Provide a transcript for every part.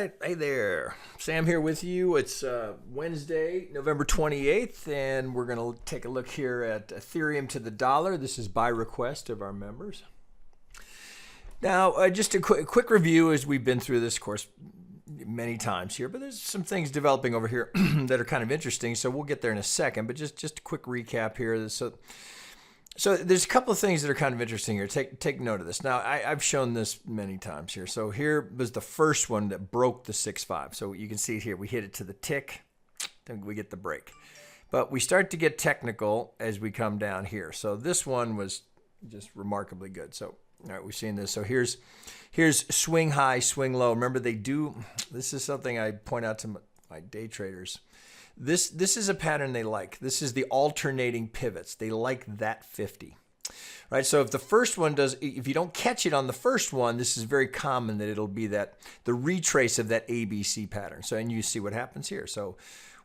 right. Hey there. Sam here with you. It's Wednesday, November 28th, and we're going to take a look here at Ethereum to the dollar. This is by request of our members. Now, just a quick review as we've been through this course many times here, but there's some things developing over here that are kind of interesting, so we'll get there in a second, but just a quick recap here. So there's a couple of things that are kind of interesting here. Take note of this. Now, I've shown this many times here. So here was the first one that broke the 6.5. So you can see it here. We hit it to the tick, then we get the break. But we start to get technical as we come down here. So this one was just remarkably good. So, all right, we've seen this. So here's swing high, swing low. Remember, this is something I point out to my day traders. This is a pattern they like. This is the alternating pivots. They like that 50, right? So if the first one if you don't catch it on the first one, this is very common that it'll be the retrace of that ABC pattern. So, and you see what happens here. So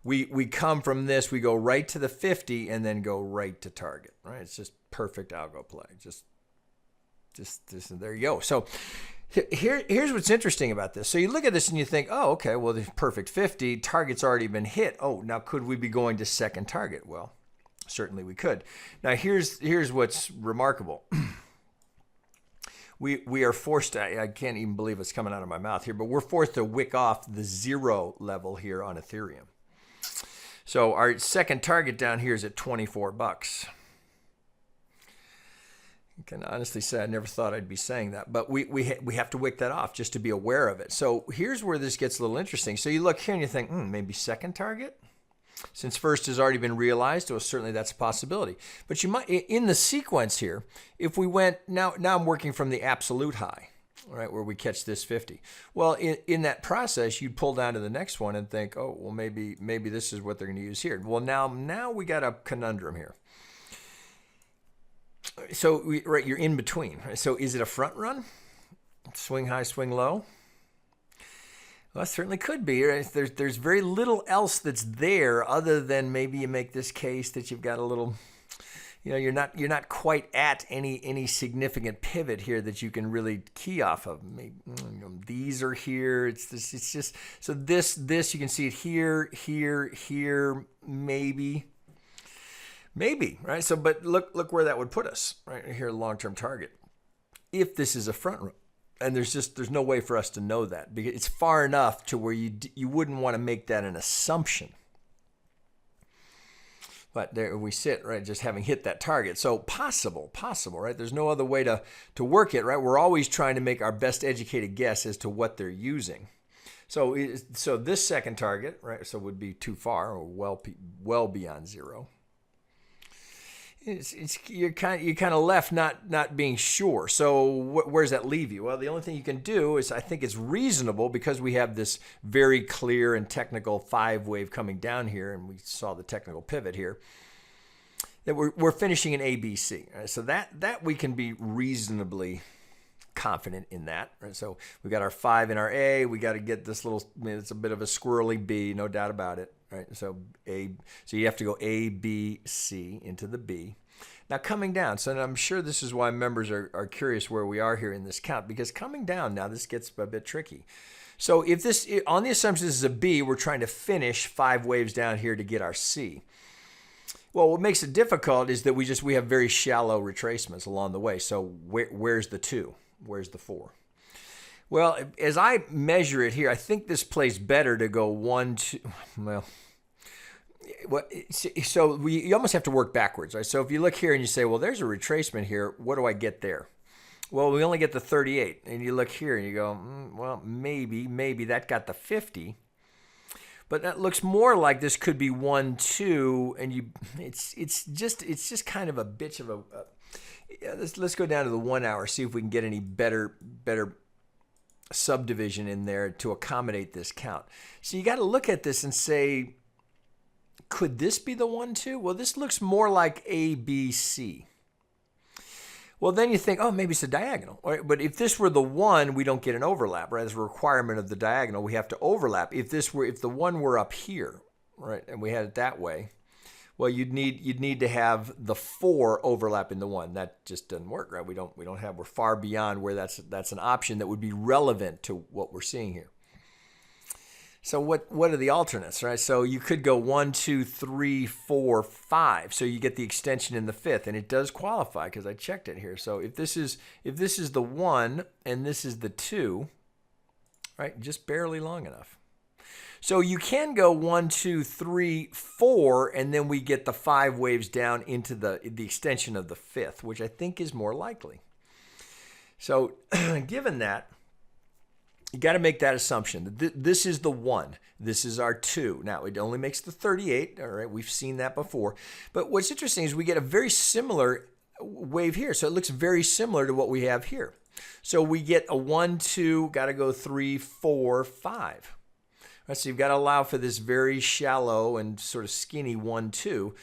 we come from this, we go right to the 50 and then go right to target, right? It's just perfect algo play. Just there you go. So here's what's interesting about this. So you look at this and you think, oh, okay, well, the perfect 50, target's already been hit. Oh, now could we be going to second target? Well, certainly we could. Now here's what's remarkable. We are forced to, I can't even believe what's coming out of my mouth here, but we're forced to wick off the 0 level here on Ethereum. So our second target down here is at 24 bucks. I can honestly say I never thought I'd be saying that, but we have to wick that off just to be aware of it. So here's where this gets a little interesting. So you look here and you think, maybe second target? Since first has already been realized, well, certainly that's a possibility. But you might, in the sequence here, if we went, now I'm working from the absolute high, right, where we catch this 50. Well, in that process, you'd pull down to the next one and think, oh, well, maybe this is what they're going to use here. Well, now we got a conundrum here. So, right, you're in between. Right? So is it a front run? Swing high, swing low? Well, it certainly could be. Right? There's very little else that's there other than maybe you make this case that you've got a little, you're not quite at any significant pivot here that you can really key off of. Maybe, these are here. It's just, so this you can see it here, maybe, right? So, but look where that would put us, right here, long-term target. If this is a front run, and there's no way for us to know that because it's far enough to where you wouldn't want to make that an assumption. But there we sit, right, just having hit that target. So possible, right? There's no other way to work it, right? We're always trying to make our best educated guess as to what they're using. So this second target, right, so would be too far or well beyond 0. You're kind of left not being sure. So where does that leave you? Well, the only thing you can do is, I think it's reasonable because we have this very clear and technical 5-wave coming down here, and we saw the technical pivot here, that we're finishing an ABC. Right? So that we can be reasonably confident in that. Right? So we got our 5 in our A. We got to get this little, it's a bit of a squirrely B, no doubt about it. Right, so you have to go A, B, C into the B. Now coming down, so I'm sure this is why members are curious where we are here in this count, because coming down now, this gets a bit tricky. So if this, on the assumption this is a B, we're trying to finish 5 waves down here to get our C. Well, what makes it difficult is that we have very shallow retracements along the way. So where's the 2? Where's the 4? Well, as I measure it here, I think this plays better to go 1, 2, well, so you almost have to work backwards, right? So if you look here and you say, well, there's a retracement here, what do I get there? Well, we only get the 38, and you look here and you go, well, maybe that got the 50, but that looks more like this could be 1, 2, and it's just kind of a bitch of a. Let's go down to the 1 hour, see if we can get any better subdivision in there to accommodate this count. So you got to look at this and say, could this be the 1, 2? Well, this looks more like A, B, C. Well, then you think, oh, maybe it's a diagonal. Right? But if this were the 1, we don't get an overlap, right? As a requirement of the diagonal, we have to overlap. If the 1 were up here, right, and we had it that way, well, you'd need to have the 4 overlap in the 1. That just doesn't work, right? We're far beyond where that's an option that would be relevant to what we're seeing here. So what are the alternates, right? So you could go 1, 2, 3, 4, 5. So you get the extension in the fifth, and it does qualify because I checked it here. So if this is the 1 and this is the 2, right? Just barely long enough. So you can go 1, 2, 3, 4, and then we get the 5 waves down into the extension of the fifth, which I think is more likely. So given that, you got to make that assumption. This is the 1. This is our 2. Now, it only makes the 38. All right, we've seen that before. But what's interesting is we get a very similar wave here. So it looks very similar to what we have here. So we get a 1, 2, got to go 3, 4, 5. Right, so you've got to allow for this very shallow and sort of skinny 1, 2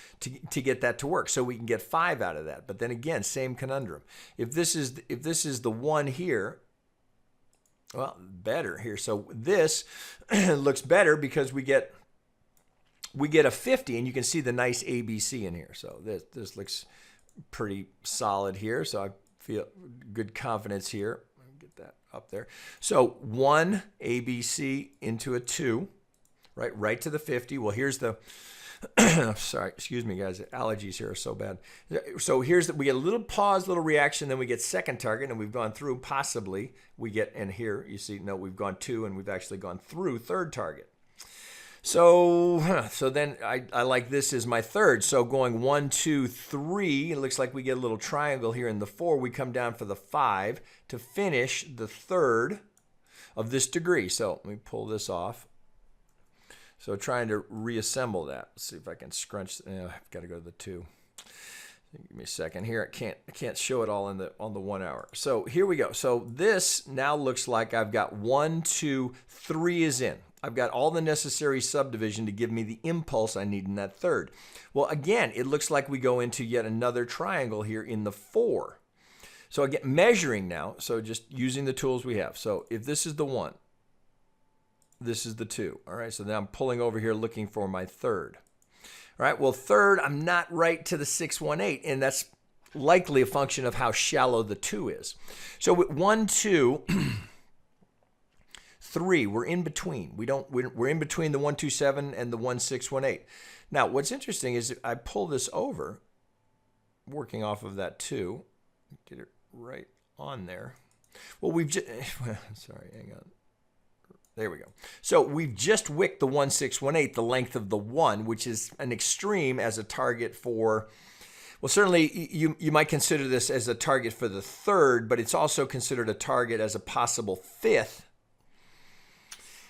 to get that to work. So we can get 5 out of that. But then again, same conundrum. If this is the 1 here, well, better here. So this looks better because we get a 50, and you can see the nice ABC in here. So this looks pretty solid here. So I feel good confidence here. Let me get that up there. So 1 ABC into a 2, right to the 50. Well, here's the sorry, excuse me, guys. Allergies here are so bad. So we get a little pause, little reaction, then we get second target, and we've gone through. Possibly we get, and here you see, no, we've gone 2, and we've actually gone through third target. So then I like this as my third. So going 1, 2, 3, it looks like we get a little triangle here in the 4. We come down for the 5 to finish the third of this degree. So let me pull this off. So trying to reassemble that. Let's see if I can scrunch. I've got to go to the 2. Give me a second here. I can't show it all on the 1 hour. So here we go. So this now looks like I've got 1, 2, 3 is in. I've got all the necessary subdivision to give me the impulse I need in that third. Well, again, it looks like we go into yet another triangle here in the 4. So again, measuring now. So just using the tools we have. So if this is the 1. This is the 2. All right, so now I'm pulling over here looking for my third. All right, well, third, I'm not right to the 618, and that's likely a function of how shallow the 2 is. So with 1, 2, 3, we're in between. We're in between the 127 and the 1618. Now, what's interesting is I pull this over, working off of that 2, get it right on there. Well, we've just, sorry, hang on. There we go. So we've just wicked the 1618, the length of the 1, which is an extreme as a target for, well, certainly you might consider this as a target for the third, but it's also considered a target as a possible fifth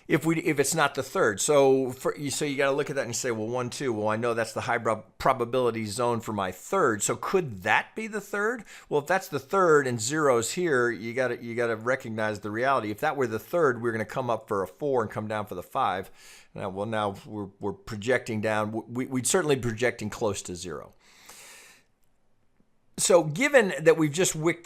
if it's not the third. So you got to look at that and say, well, 1, 2, well, I know that's the high probability zone for my third. So could that be the third? Well, if that's the third and zero's here, you got to recognize the reality. If that were the third, we're going to come up for a 4 and come down for the 5. Now we're projecting down. We'd certainly be projecting close to 0. So given that we've just hit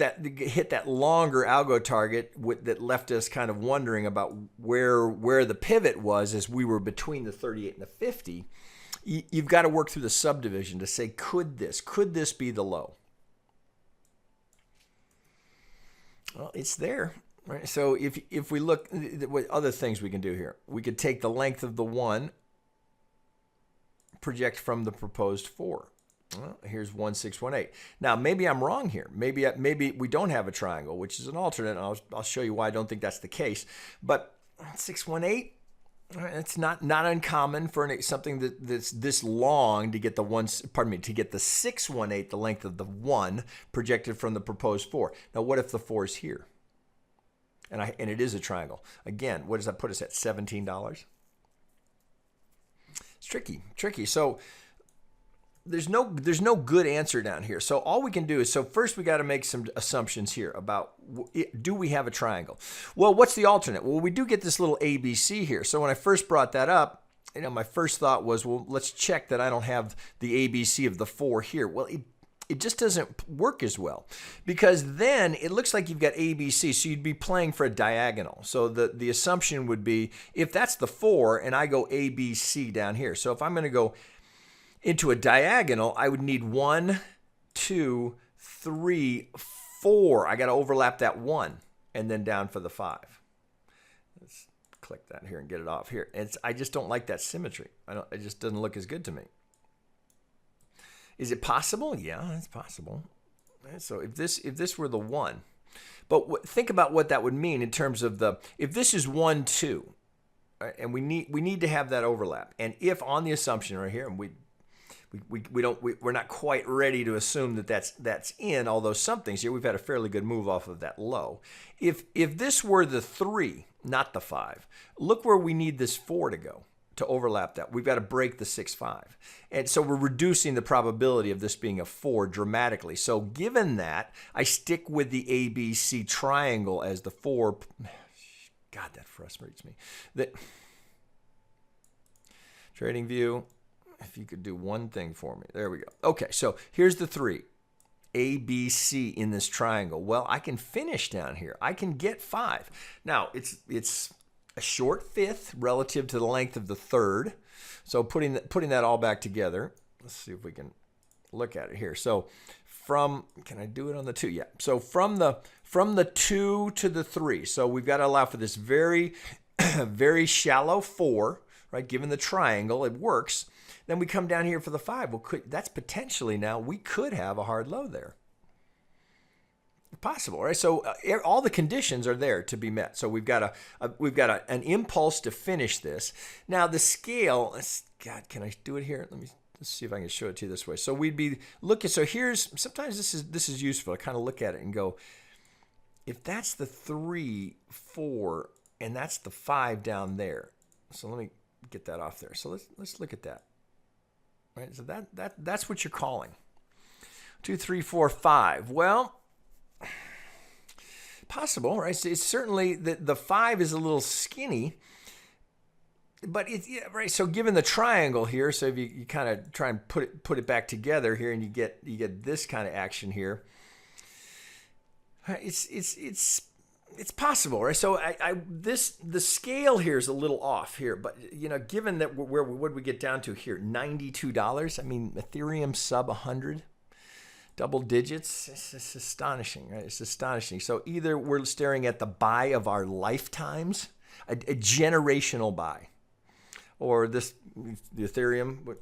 that longer algo target that left us kind of wondering about where the pivot was as we were between the 38 and the 50, you've got to work through the subdivision to say, could this be the low? Well, it's there. Right? So if we look, what other things we can do here? We could take the length of the 1, project from the proposed 4. Well, here's 1618. Now, maybe I'm wrong here. Maybe we don't have a triangle, which is an alternate. And I'll show you why I don't think that's the case. But 618, it's not uncommon for something that's this long to get the 618, the length of the 1 projected from the proposed 4. Now, what if the 4 is here? And it is a triangle. Again, what does that put us at? $17. It's tricky. So there's no good answer down here. So all we can do is, first we got to make some assumptions here about, do we have a triangle? Well, what's the alternate? Well, we do get this little ABC here. So when I first brought that up, my first thought was, well, let's check that I don't have the ABC of the 4 here. Well, it just doesn't work as well, because then it looks like you've got ABC, so you'd be playing for a diagonal. So the assumption would be, if that's the 4 and I go ABC down here, so if I'm going to go into a diagonal, I would need 1, 2, 3, 4. I got to overlap that 1 and then down for the 5. Let's click that here and get it off here. I just don't like that symmetry. It just doesn't look as good to me. Is it possible? Yeah, it's possible. So if this were the 1, but think about what that would mean in terms of if this is 1, 2, right, and we need to have that overlap. And if on the assumption right here, and we're not quite ready to assume that that's in, although something's here. We've had a fairly good move off of that low. If this were the 3, not the 5, look where we need this 4 to go to overlap that. We've got to break the 6-5. And so we're reducing the probability of this being a 4 dramatically. So given that, I stick with the ABC triangle as the 4. God, that frustrates me. Trading view. If you could do one thing for me. There we go. Okay, so here's the 3. A, B, C in this triangle. Well, I can finish down here. I can get 5. Now, it's a short 5th relative to the length of the 3rd. So putting that all back together, let's see if we can look at it here. So can I do it on the 2? Yeah. So from the 2 to the 3. So we've got to allow for this very, very shallow 4, right? Given the triangle, it works. Then we come down here for the 5. Well, that's potentially now we could have a hard low there. Possible, right? So all the conditions are there to be met. So we've got an impulse to finish this. Now the scale. God, can I do it here? Let's see if I can show it to you this way. So we'd be looking. So here's sometimes this is useful. I kind of look at it and go, if that's the 3, 4, and that's the 5 down there. So let me get that off there. So let's look at that. Right. So that's what you're calling 2, 3, 4, 5. Well. Possible, right? It's certainly the 5 is a little skinny, but right. So given the triangle here, so if you kind of try and put it back together here, and you get this kind of action here, it's possible, right? So the scale here is a little off here, but given that what would we get down to here? $92. I mean, Ethereum sub 100. Double digits, it's astonishing, right? It's astonishing. So either we're staring at the buy of our lifetimes, a generational buy, or the Ethereum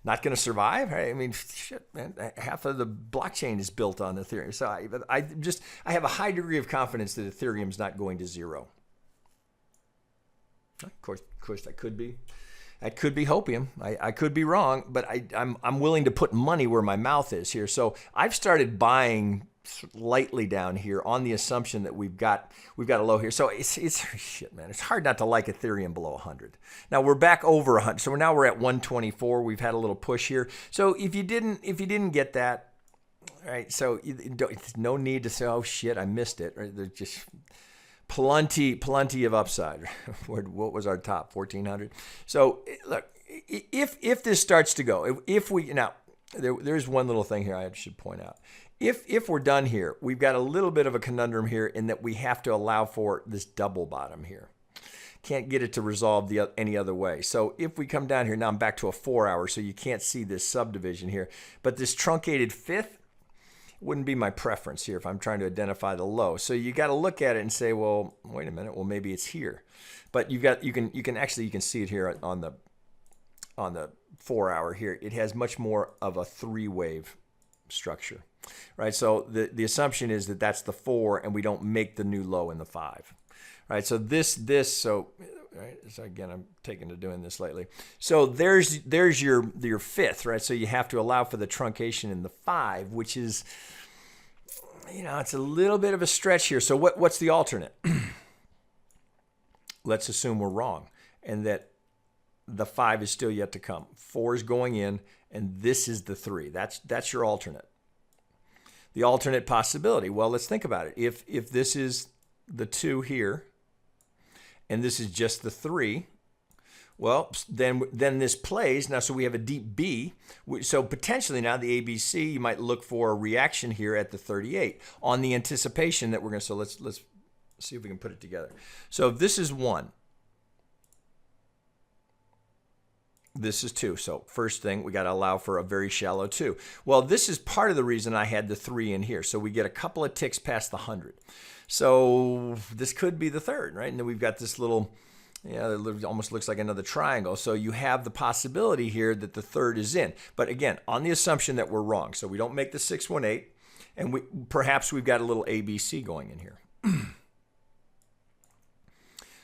not going to survive. Right? I mean, shit, man, half of the blockchain is built on Ethereum. So I have a high degree of confidence that Ethereum's not going to zero. Of course, that could be. That could be hopium. I could be wrong, but I'm willing to put money where my mouth is here. So I've started buying lightly down here on the assumption that we've got a low here. So it's shit, man. It's hard not to like Ethereum below 100. Now we're back over 100. So now we're at 124. We've had a little push here. So if you didn't get that, right? So no need to say, oh shit, I missed it. Right? There's just plenty of upside. What was our top? 1400. So look, if this starts to go, there's one little thing here I should point out. If we're done here, we've got a little bit of a conundrum here in that we have to allow for this double bottom here. Can't get it to resolve any other way. So if we come down here, now I'm back to a 4 hour, so you can't see this subdivision here. But this truncated 5th wouldn't be my preference here if I'm trying to identify the low. So you got to look at it and say, well, wait a minute, well maybe it's here. But you can see it here on the 4 hour here. It has much more of a 3-wave structure, right? So the assumption is that that's the 4 and we don't make the new low in the 5, right? So right? So again, I'm taken to doing this lately. So there's your 5th, right? So you have to allow for the truncation in the 5, which is, it's a little bit of a stretch here. So what's the alternate? Let's assume we're wrong and that the 5 is still yet to come. 4 is going in, and this is the 3. That's your alternate. The alternate possibility. Well, let's think about it. If this is the 2 here, and this is just the 3, well, then this plays. Now, so we have a deep B. So potentially now the ABC, you might look for a reaction here at the 38 on the anticipation that we're going to, so let's see if we can put it together. So if this is 1, This is 2. So first thing, we got to allow for a very shallow 2. Well, this is part of the reason I had the 3 in here. So we get a couple of ticks past the 100. So this could be the third, right? And then we've got this little, it almost looks like another triangle. So you have the possibility here that the third is in. But again, on the assumption that we're wrong. So we don't make the 618, and perhaps we've got a little ABC going in here.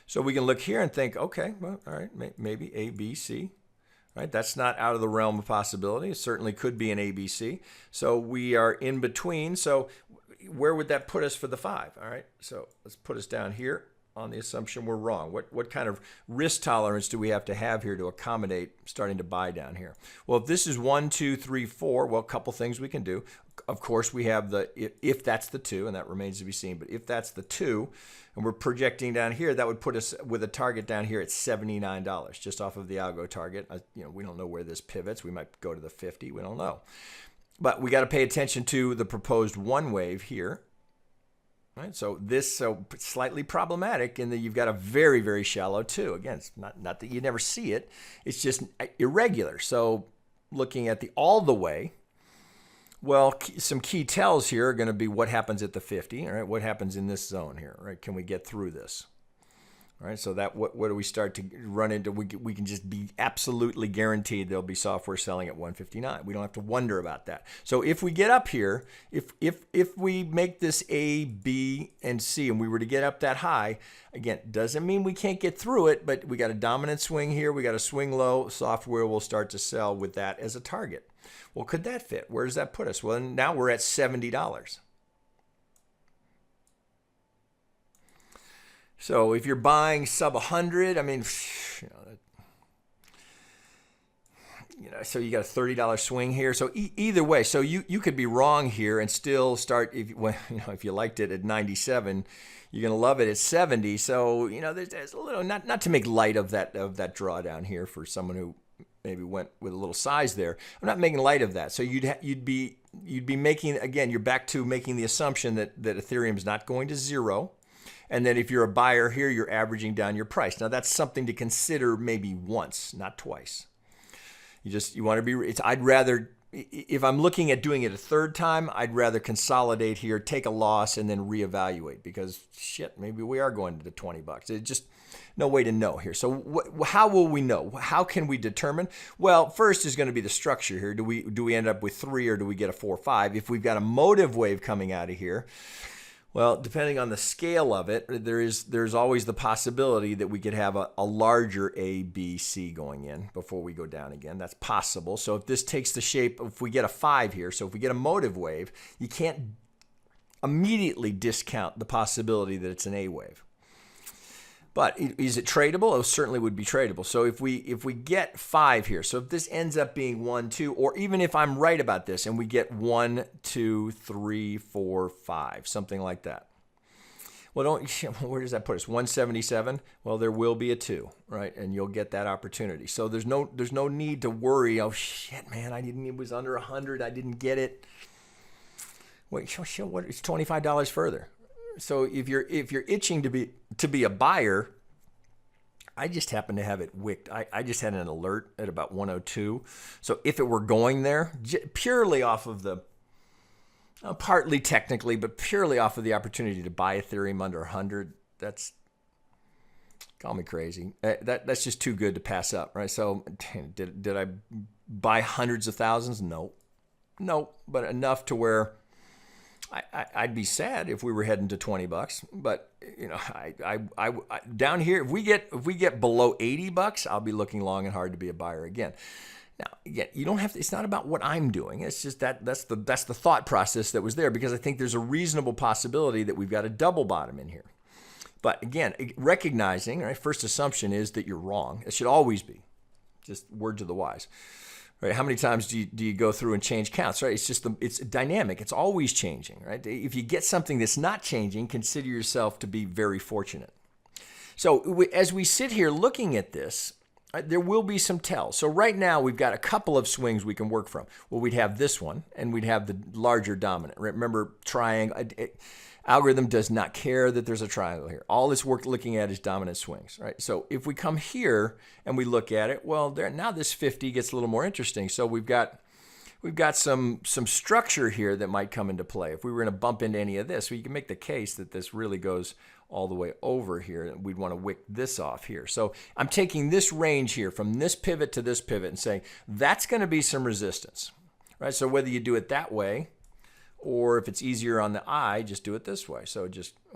So we can look here and think, okay, well, all right, maybe ABC. Right? That's not out of the realm of possibility. It certainly could be an ABC. So we are in between. So where would that put us for the 5? All right. So let's put us down here on the assumption we're wrong. What kind of risk tolerance do we have to have here to accommodate starting to buy down here? Well, if this is 1, 2, 3, 4, well, a couple things we can do. Of course, we have the, if that's the 2, and that remains to be seen, but if that's the 2, and we're projecting down here, that would put us with a target down here at $79, just off of the algo target. We don't know where this pivots. We might go to the 50. We don't know. But we got to pay attention to the proposed 1 wave here. Right? So slightly problematic in that you've got a very, very shallow 2. Again, it's not that you never see it. It's just irregular. So looking at the all the way, well, some key tells here are going to be what happens at the 50, all right? What happens in this zone here, right? Can we get through this? All right, so that what do we start to run into? We can just be absolutely guaranteed there'll be software selling at 159. We don't have to wonder about that. So if we get up here, if we make this A, B, and C, and we were to get up that high, again, doesn't mean we can't get through it, but we got a dominant swing here. We got a swing low. Software will start to sell with that as a target. Well, could that fit? Where does that put us? Well, now we're at $70. So if you're buying sub 100, I mean, so you got a $30 swing here. So either way, so you could be wrong here and still start, if you liked it at 97, you're going to love it at 70. So, there's a little, not to make light of that drawdown here for someone who maybe went with a little size there. I'm not making light of that. So you'd be making, again, you're back to making the assumption that Ethereum is not going to 0. And then if you're a buyer here, you're averaging down your price. Now that's something to consider maybe once, not twice. You want to be, I'd rather, if I'm looking at doing it a third time, I'd rather consolidate here, take a loss, and then reevaluate because shit, maybe we are going to the $20. It's just no way to know here. So how will we know? How can we determine? Well, first is going to be the structure here. Do we end up with 3 or do we get a 4 or 5? If we've got a motive wave coming out of here, well, depending on the scale of it, there's always the possibility that we could have a larger A, B, C going in before we go down again. That's possible. So if this takes the shape, if we get a 5 here, so if we get a motive wave, you can't immediately discount the possibility that it's an A wave. But is it tradable? It certainly would be tradable. So if we get 5 here, so if this ends up being 1, 2, or even if I'm right about this and we get 1, 2, 3, 4, 5, something like that. Well, where does that put us? 177? Well, there will be a 2, right? And you'll get that opportunity. So there's no need to worry. Oh shit, man, it was under 100. I didn't get it. Wait, what? It's $25 further. So if you're itching to be a buyer, I just happen to have it wicked. I just had an alert at about 102. So if it were going there, purely off of the, partly technically, but purely off of the opportunity to buy Ethereum under 100, that's, call me crazy. That's just too good to pass up, right? So did I buy hundreds of thousands? No, but enough to where I'd be sad if we were heading to $20, but I down here, if we get below $80, I'll be looking long and hard to be a buyer again. Now, again, you don't have to, it's not about what I'm doing. It's just that's the thought process that was there because I think there's a reasonable possibility that we've got a double bottom in here. But again, recognizing, right, first assumption is that you're wrong. It should always be. Just words of the wise. Right? How many times do you go through and change counts? Right? It's dynamic. It's always changing. Right? If you get something that's not changing, consider yourself to be very fortunate. So as we sit here looking at this, there will be some tells. So right now we've got a couple of swings we can work from. Well, we'd have this one, and we'd have the larger dominant. Remember, triangle. Algorithm does not care that there's a triangle here. All it's looking at is dominant swings, right? So if we come here and we look at it, well, now this 50 gets a little more interesting. So we've got some structure here that might come into play. If we were going to bump into any of this, we can make the case that this really goes all the way over here, and we'd want to wick this off here. So I'm taking this range here from this pivot to this pivot and saying that's going to be some resistance, right? So whether you do it that way, or if it's easier on the eye, just do it this way. So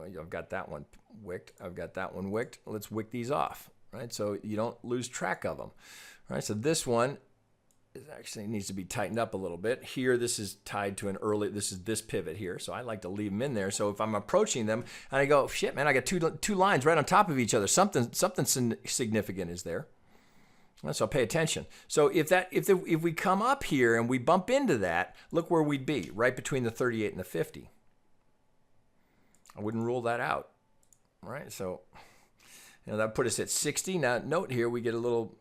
I've got that one wicked. I've got that one wicked. Let's wick these off, right? So you don't lose track of them, right? So this one actually needs to be tightened up a little bit. Here, this is tied to this pivot here. So I like to leave them in there. So if I'm approaching them and I go, shit, man, I got two lines right on top of each other. Something significant is there. So pay attention. So if we come up here and we bump into that, look where we'd be, right between the 38 and the 50. I wouldn't rule that out, right? So that put us at 60. Now note here we get a little.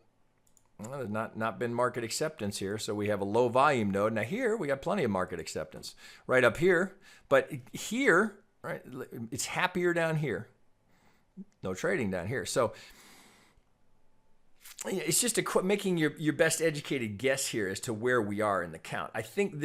Well, there's not been market acceptance here, so we have a low volume node. Now here we got plenty of market acceptance right up here, but here, right, it's happier down here. No trading down here. So it's just making your best educated guess here as to where we are in the count. I think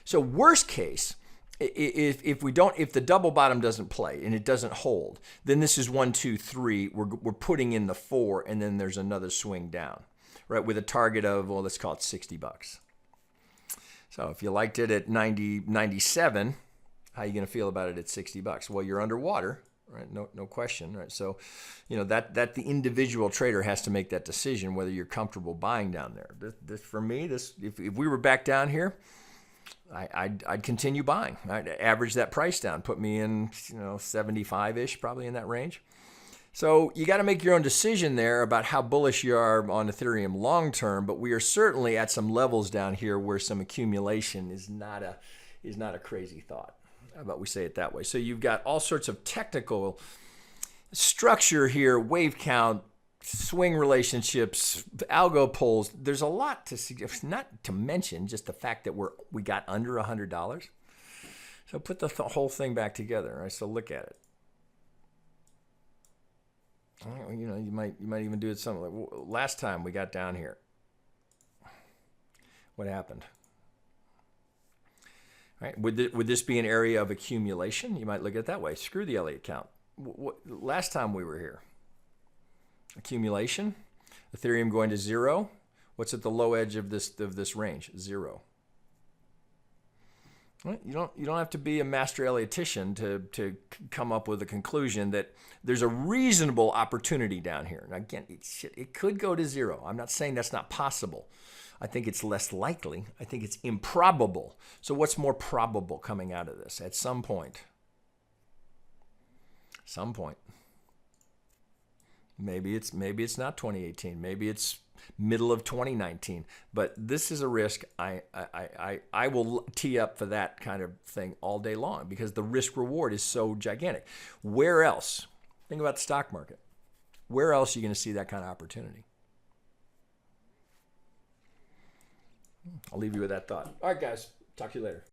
so worst case, if the double bottom doesn't play and it doesn't hold, then this is 1, 2, 3. We're putting in the 4, and then there's another swing down, right? With a target of, well, let's call it $60. So if you liked it at 97, how are you going to feel about it at $60? Well, you're underwater, right? No question, right? So, that the individual trader has to make that decision whether you're comfortable buying down there. For me, if we were back down here, I'd continue buying. I'd average that price down, put me in 75-ish, probably in that range. So you got to make your own decision there about how bullish you are on Ethereum long term. But we are certainly at some levels down here where some accumulation is not a crazy thought. How about we say it that way? So you've got all sorts of technical structure here, wave count, swing relationships, algo polls. There's a lot to suggest, not to mention just the fact that we got under $100. So put the whole thing back together, right? So look at it. You might even do it something like last time we got down here. What happened? Right? Would this be an area of accumulation? You might look at it that way. Screw the Elliott count. Last time we were here. Accumulation, Ethereum going to 0. What's at the low edge of this range? 0. Well, you don't have to be a master Elliottian to come up with a conclusion that there's a reasonable opportunity down here. Now again, it could go to 0. I'm not saying that's not possible. I think it's less likely. I think it's improbable. So what's more probable coming out of this? At some point. Maybe it's not 2018. Maybe it's middle of 2019. But this is a risk I will tee up for that kind of thing all day long because the risk reward is so gigantic. Where else? Think about the stock market. Where else are you going to see that kind of opportunity? I'll leave you with that thought. All right, guys. Talk to you later.